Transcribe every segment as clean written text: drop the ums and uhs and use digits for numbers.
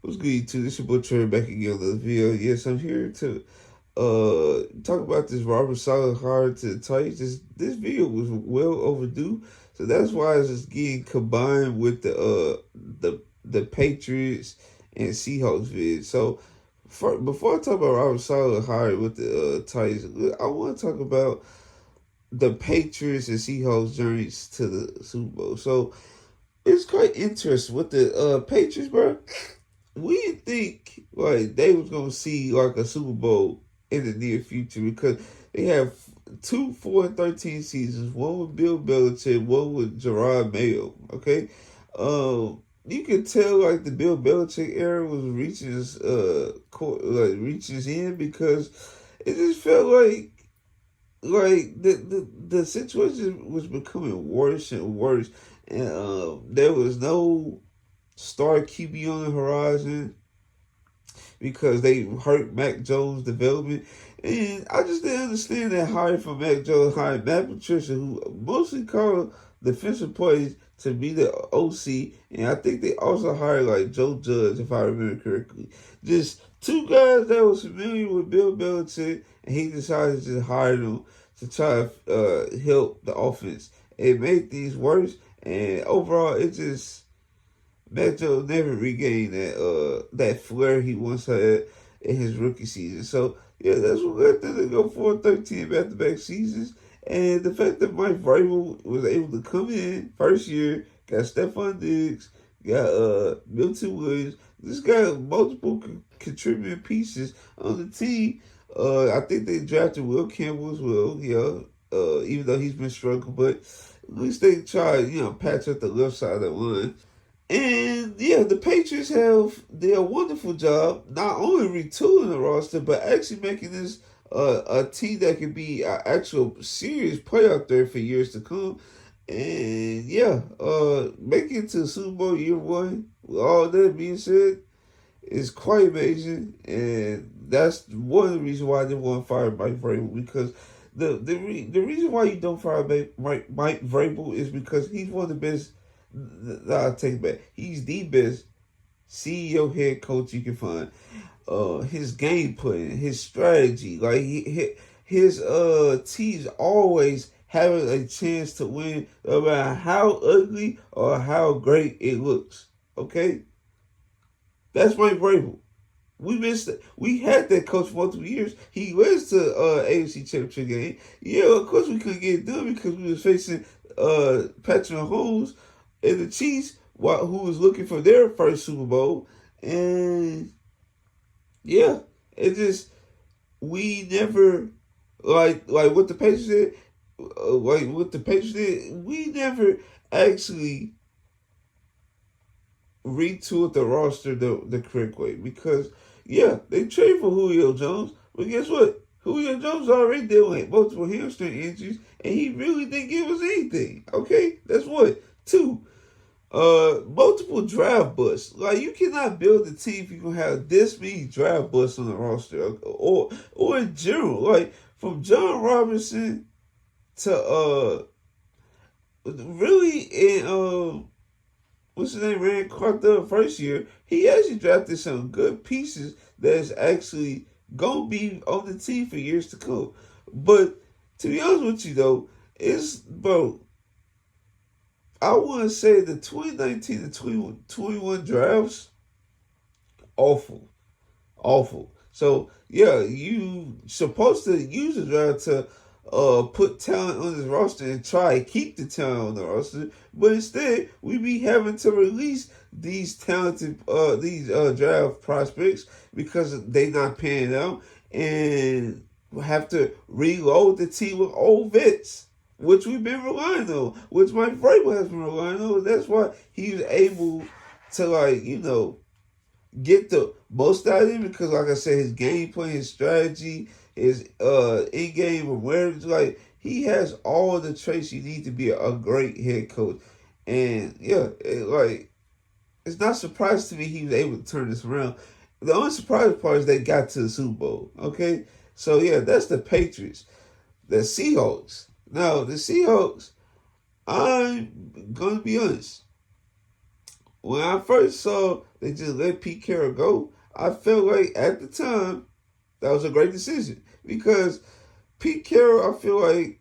What's good, YouTube? This your boy Trey back again on the video. Yes, I'm here to talk about this Robert Saleh hire to the Titans. This video was well overdue, so that's why it's just getting combined with the Patriots and Seahawks vid. So before I talk about Robert Saleh hire with the Titans, I want to talk about the Patriots and Seahawks journeys to the Super Bowl. So it's quite interesting with the Patriots, bro. We didn't think like they was gonna see like a Super Bowl in the near future because they have 2 4 13 seasons, one with Bill Belichick, one with Gerard Mayo. Okay, you can tell like the Bill Belichick era was reaching reaching its end because it just felt like the situation was becoming worse and worse, and there was no star QB on the horizon because they hurt Mac Jones' development. And I just didn't understand that hire for Mac Jones, hired Matt Patricia, who mostly called defensive plays to be the OC. And I think they also hired like Joe Judge, if I remember correctly. Just two guys that was familiar with Bill Belichick, and he decided to just hire them to try to help the offense. It made things worse, and overall, it just Mac Jones never regained that flair he once had in his rookie season. So yeah, that's what led them to go 4-13 back-to-back seasons. And the fact that Mike Vrabel was able to come in first year, got Stephon Diggs, got Milton Williams. This got multiple contributing pieces on the team. I think they drafted Will Campbell as well. Yeah, even though he's been struggling, but at least they tried, patch up the left side of the line. And yeah, the Patriots have did a wonderful job not only retooling the roster, but actually making this a team that can be an actual serious playoff threat for years to come. And yeah, making it to the Super Bowl year one, with all that being said, is quite amazing. And that's one of the reasons why I didn't want to fire Mike Vrabel, because the reason why you don't fire Mike Vrabel is because he's one of the best. I'll take it back. He's the best CEO head coach you can find. His game plan, his strategy, like his teams always having a chance to win, no matter how ugly or how great it looks. Okay, that's Mike Vrabel. We missed it. We had that coach for multiple years. He went to AFC Championship game. Yeah, of course we couldn't get it done because we was facing Patrick Mahomes and the Chiefs, who was looking for their first Super Bowl. And yeah, it just, we never, like what the Patriots did, we never actually retooled the roster the correct way. Because yeah, they traded for Julio Jones, but guess what? Julio Jones already dealt with multiple hamstring injuries, and he really didn't give us anything. Okay, that's what. Two, multiple draft busts. Like, you cannot build a team if you can have this many draft busts on the roster, or in general. Like, from John Robinson to really in what's his name, Rand Clark the first year, he actually drafted some good pieces that's actually gonna be on the team for years to come. But to be honest with you though, I want to say the 2019 and 2021 drafts, awful. Awful. So, yeah, you supposed to use the draft to put talent on this roster and try to keep the talent on the roster. But instead, we be having to release these talented, these draft prospects because they not panning out, and have to reload the team with old vets, which we've been relying on, which Mike Vrabel has been relying on. That's why he was able to, get the most out of him, because, like I said, his game plan, his strategy, his in-game awareness, like, he has all the traits you need to be a great head coach. And, yeah, it's not surprising to me he was able to turn this around. The only surprising part is they got to the Super Bowl, okay? So, yeah, that's the Patriots. The Seahawks. Now, the Seahawks, I'm going to be honest. when I first saw they just let Pete Carroll go, I felt like at the time that was a great decision because Pete Carroll, I feel like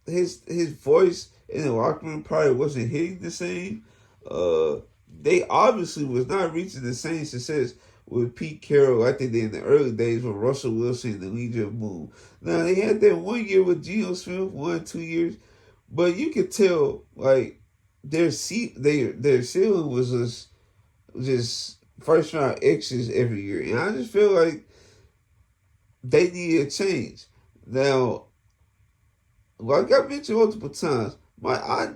his voice in the locker room probably wasn't hitting the same. Uh, they obviously was not reaching the same success with Pete Carroll like they did in the early days with Russell Wilson and the Legion Moon. Now they had that 1 year with Geno Smith, 1 2 years, but you could tell like their ceiling was just first round exits every year, and I just feel like they need a change. Now, like I mentioned multiple times, I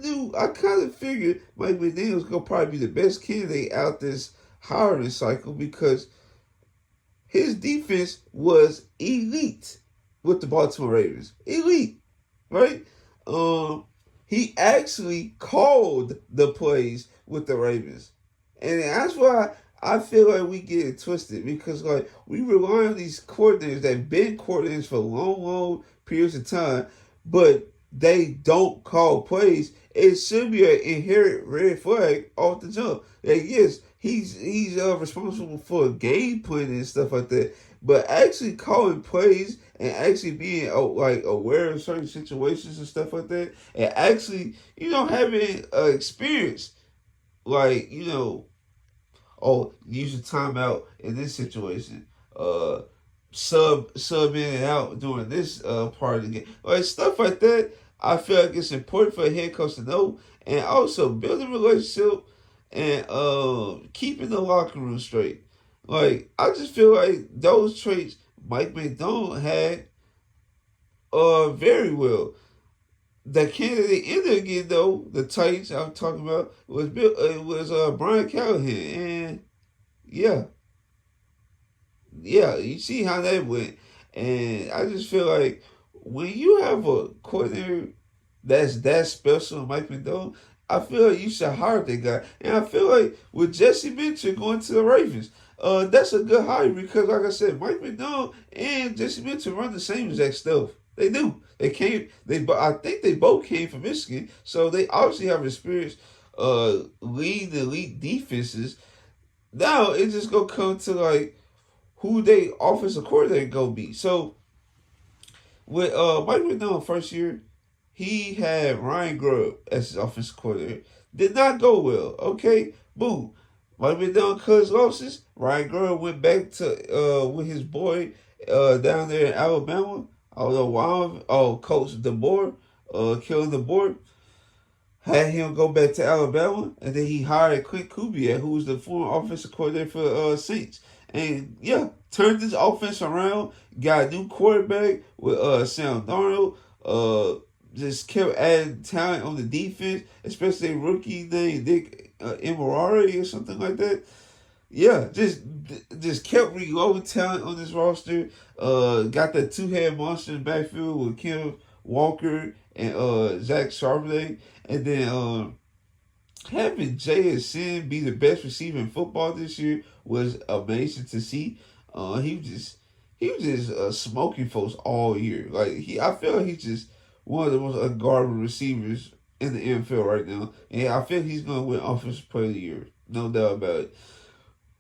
kind of figured Mike McDaniel was gonna probably be the best candidate out this hiring cycle because his defense was elite with the Baltimore Ravens, elite, right? He actually called the plays with the Ravens, and that's why I feel like we get it twisted because like we rely on these coordinators that have been coordinators for long periods of time, but they don't call plays. It should be an inherent red flag off the jump. That yes, he's responsible for game planning and stuff like that, but actually calling plays and actually being like aware of certain situations and stuff like that, and actually having experience like use a timeout in this situation. Sub in and out during this part of the game. Like stuff like that. I feel like it's important for a head coach to know, and also building a relationship and keeping the locker room straight. Like I just feel like those traits Mike McDonald had very well. The candidate in there again though, the Titans I'm talking about was Brian Callahan, and yeah, you see how that went. And I just feel like when you have a coordinator that's that special, Mike McDonald, I feel like you should hire that guy. And I feel like with Jesse Mitchell going to the Ravens, that's a good hire because, like I said, Mike McDonald and Jesse Mitchell run the same exact stuff. They do. They came. I think they both came from Michigan, so they obviously have experience leading the elite defenses. Now it's just gonna come to like who they offensive coordinator gonna be. So with Mike McDonald first year, he had Ryan Grubb as his offensive coordinator. Did not go well. Okay, boom. Mike McDonald cut his losses. Ryan Grubb went back to with his boy down there in Alabama. I don't know why. Oh, Coach Daboll, killing Daboll, had him go back to Alabama, and then he hired Clint Kubiak, who was the former offensive coordinator for Saints. And yeah, turned this offense around. Got a new quarterback with Sam Darnold. Just kept adding talent on the defense, especially a rookie named Nick Emirari or something like that. Yeah, just kept reloading talent on this roster. Got that two-head monster in the backfield with Kim Walker and Zach Charbonnet, and then having JSN be the best receiver in football this year was amazing to see. He was just smoking folks all year. I feel like he's just one of the most unguardable receivers in the NFL right now, and I feel he's gonna win Offensive Player of the Year, no doubt about it.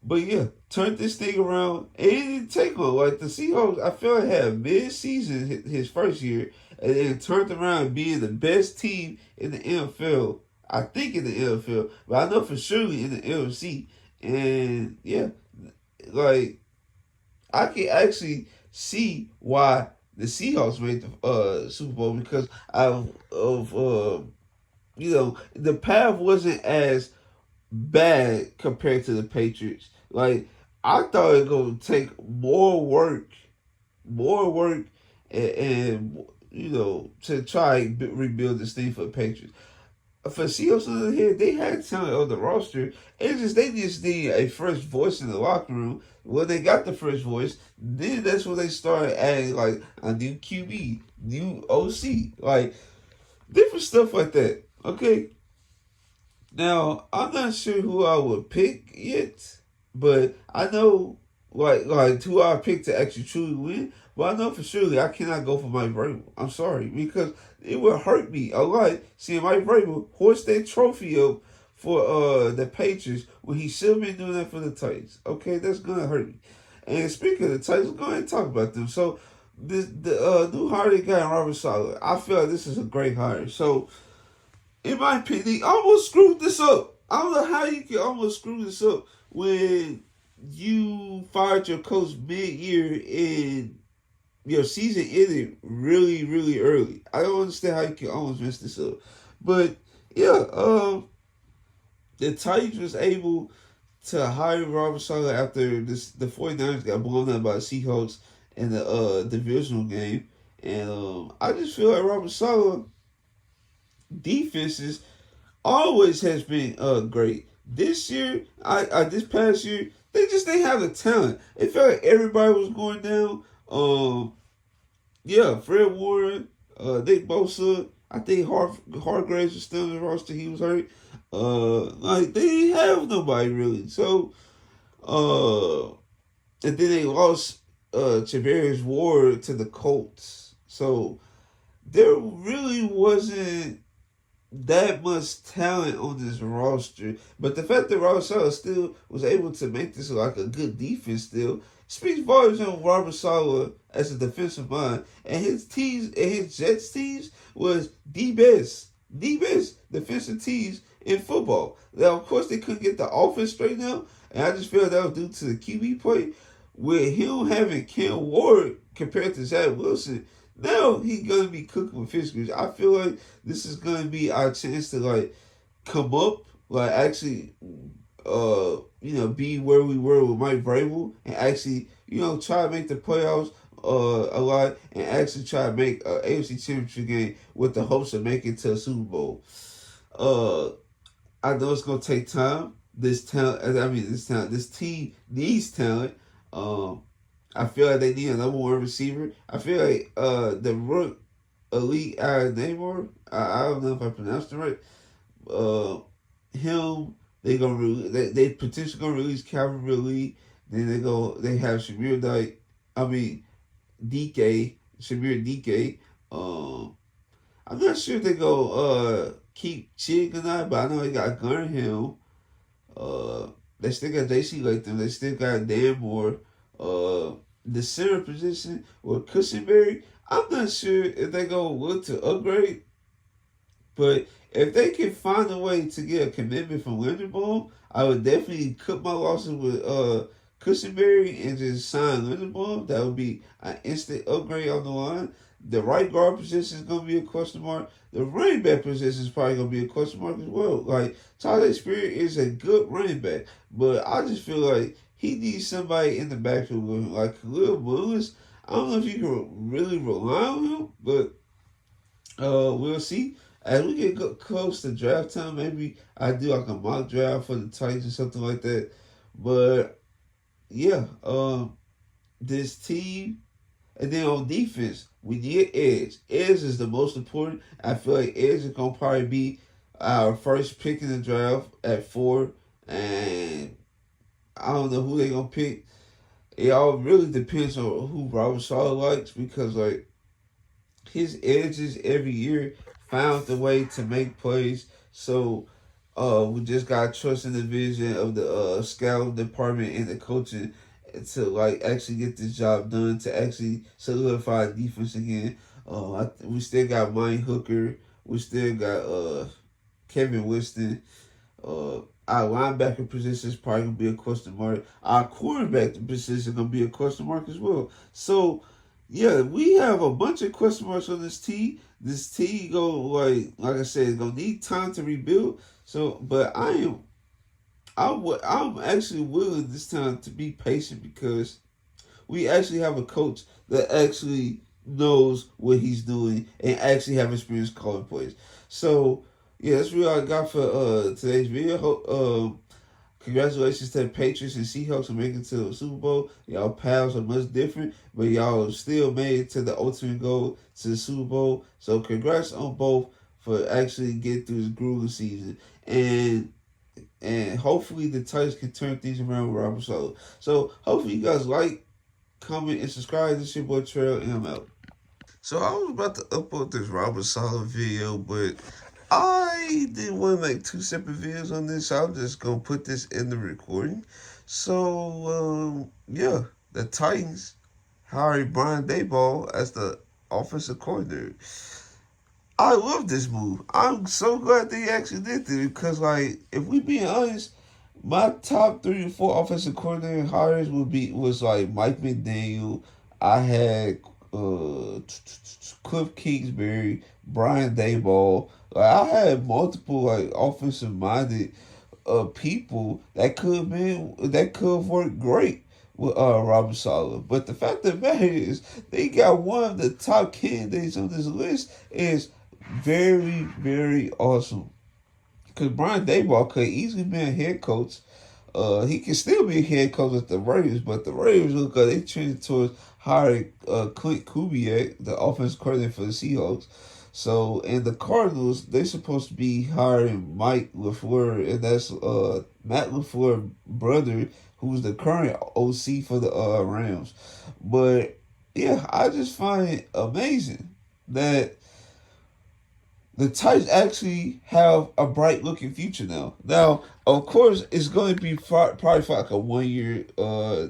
But yeah, turned this thing around and it didn't take long. Like the Seahawks, I feel like had mid-season his first year, and then turned around being the best team in the NFL. I think in the NFL, but I know for sure in the NFC. And yeah, like I can actually see why the Seahawks made the Super Bowl because the path wasn't as bad compared to the Patriots. Like I thought it was gonna take more work, and to try and rebuild this thing for the Patriots. For Seahawks on the other hand, they had talent on the roster. They just need a fresh voice in the locker room. When they got the fresh voice, then that's when they started adding like a new QB, new OC, like different stuff like that. Okay. Now I'm not sure who I would pick yet, but I know like who I pick to actually truly win. But I know for sure I cannot go for Mike Vrabel. I'm sorry because it would hurt me a lot seeing Mike Vrabel hoist that trophy up for the Patriots when he should have been doing that for the Titans. Okay, that's gonna hurt me. And speaking of the Titans, go ahead and talk about them. So the new hire they got in Robert Saleh, I feel like this is a great hire. So in my opinion, they almost screwed this up. I don't know how you can almost screw this up when you fired your coach mid-year and your season ended really, really early. I don't understand how you can almost mess this up. But yeah, the Titans was able to hire Robert Saleh after the 49ers got blown out by the Seahawks in the divisional game. And I just feel like Robert Saleh defenses always has been great. This year, this past year, they just didn't have the talent. It felt like everybody was going down. Yeah, Fred Warren, Nick Bosa. I think Hargraves was still in the roster. He was hurt. Like they didn't have nobody really. So, and then they lost Javarius Ward to the Colts. So there really wasn't that much talent on this roster. But the fact that Robert Saleh still was able to make this like a good defense still speaks volumes on Robert Saleh as a defensive mind. And his teams and his Jets teams was the best defensive teams in football. Now, of course, they couldn't get the offense straight now. And I just feel that was due to the QB play. With him having Cam Ward compared to Zach Wilson, now he gonna be cooking with fish grease. I feel like this is gonna be our chance to like come up, like actually, be where we were with Mike Vrabel, and actually, try to make the playoffs a lot, and actually try to make a AFC Championship game with the hopes of making it to a Super Bowl. I know it's gonna take time. This team needs talent. I feel like they need a number one receiver. I feel like the Rook Elite Neymar, I don't know if I pronounced it right. Him, they potentially gonna release Calvin Ridley. Then they have Shamir DK. I'm not sure if they go keep Chig or not, but I know they got Gunnar Hill. They still got JC Latham. They still got Dan Moore. The center position with Cushenberry, I'm not sure if they go look to upgrade. But if they can find a way to get a commitment from Linderbaum, I would definitely cut my losses with Cushenberry and just sign Linderbaum. That would be an instant upgrade on the line. The right guard position is going to be a question mark. The running back position is probably going to be a question mark as well. Like, Tyler Spear is a good running back, but I just feel like he needs somebody in the backfield with him. Like Khalil Willis, I don't know if you can really rely on him, but we'll see. As we get close to draft time, maybe I do like a mock draft for the Titans or something like that. But yeah, this team, and then on defense, we need edge. Edge is the most important. I feel like edge is gonna probably be our first pick in the draft at 4, and I don't know who they're gonna pick. It all really depends on who Robert Saleh likes, because like his edges every year found the way to make plays. So we just got trust in the vision of the scouting department and the coaching to like actually get this job done, to actually solidify defense again. We still got Mike Hooker. We still got Kevin Winston. Our linebacker position is probably going to be a question mark. Our cornerback position is going to be a question mark as well. So, yeah, we have a bunch of question marks on this team. This team like I said, is going to need time to rebuild. So, but I'm actually willing this time to be patient, because we actually have a coach that actually knows what he's doing and actually have experience calling plays. So, yeah, that's really all I got for today's video. Congratulations to the Patriots and Seahawks for making it to the Super Bowl. Y'all pals are much different, but y'all still made it to the ultimate goal, to the Super Bowl. So congrats on both for actually getting through this grueling season. And hopefully the Titans can turn things around with Robert Saleh. So hopefully you guys like, comment, and subscribe. This is your boy Trail, and I'm out. So I was about to upload this Robert Saleh video, but I didn't want to make two separate videos on this, so I'm just gonna put this in the recording. So yeah, the Titans hired Brian Daboll as the offensive coordinator. I love this move. I'm so glad they actually did this because, like, if we being honest, my top 3 or 4 offensive coordinator hires was like Mike McDaniel. I had Cliff Kingsbury, Brian Daboll. Like, I had multiple like offensive minded people that could have worked great with Robert Saleh. But the fact of the matter is, they got one of the top candidates on this list is very, very awesome. Because Brian Daboll could easily be a head coach. He can still be a head coach at the Raiders, but the Raiders look like they trending towards hiring Clint Kubiak, the offensive coordinator for the Seahawks. So, and the Cardinals, they're supposed to be hiring Mike LaFleur, and that's Matt LaFleur's brother, who's the current OC for the Rams. But yeah, I just find it amazing that the Titans actually have a bright looking future now. Now, of course, it's going to be probably for like a 1 year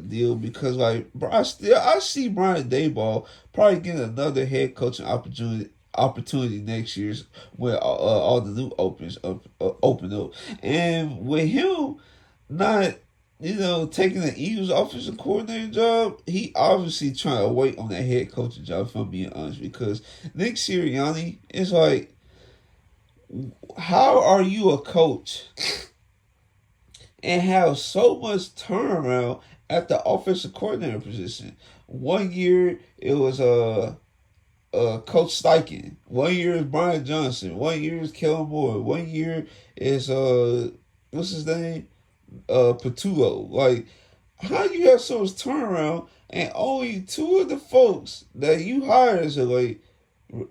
deal because like I see Brian Daboll probably getting another head coaching opportunity next year when all the new open up, and with him not taking the Eagles offensive coordinator job, he obviously trying to wait on that head coaching job, if I'm being honest, because Nick Sirianni is like, how are you a coach and have so much turnaround at the offensive coordinator position? 1 year it was Coach Steichen. 1 year is Brian Johnson. 1 year is Kellen Moore. 1 year is what's his name? Patullo. Like, how you have so much turnaround and only 2 of the folks that you hired as like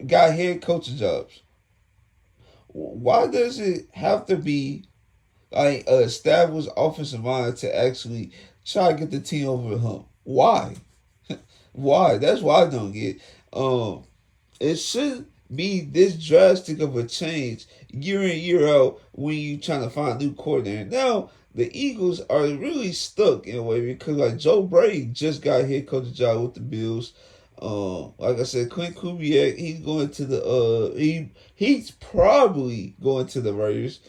got head coaching jobs? Why does it have to be like an established offensive mind to actually try to get the team over the hump? Why? Why? That's why I don't get. It shouldn't be this drastic of a change year in year out when you trying to find a new coordinator. Now the Eagles are really stuck in a way because like Joe Brady just got head coach job with the Bills. Like I said, Clint Kubiak, he's going to the he's probably going to the Raiders.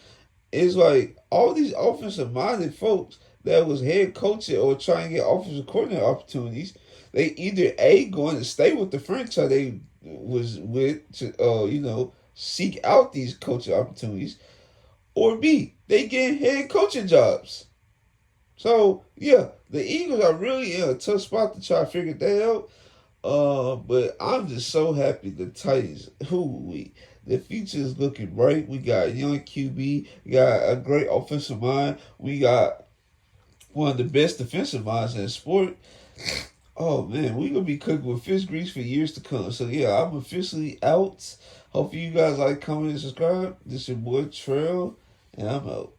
It's like all these offensive minded folks that was head coaching or trying to get offensive coordinator opportunities, they either going to stay with the franchise they was with to seek out these coaching opportunities, or B, they get head coaching jobs. So yeah, the Eagles are really in a tough spot to try to figure that out. But I'm just so happy the Titans. The future is looking bright. We got a young QB. We got a great offensive mind. We got one of the best defensive minds in the sport. Oh man, we gonna be cooking with fish grease for years to come. So yeah, I'm officially out. Hope you guys like, comment, and subscribe. This is your boy Trail, and I'm out.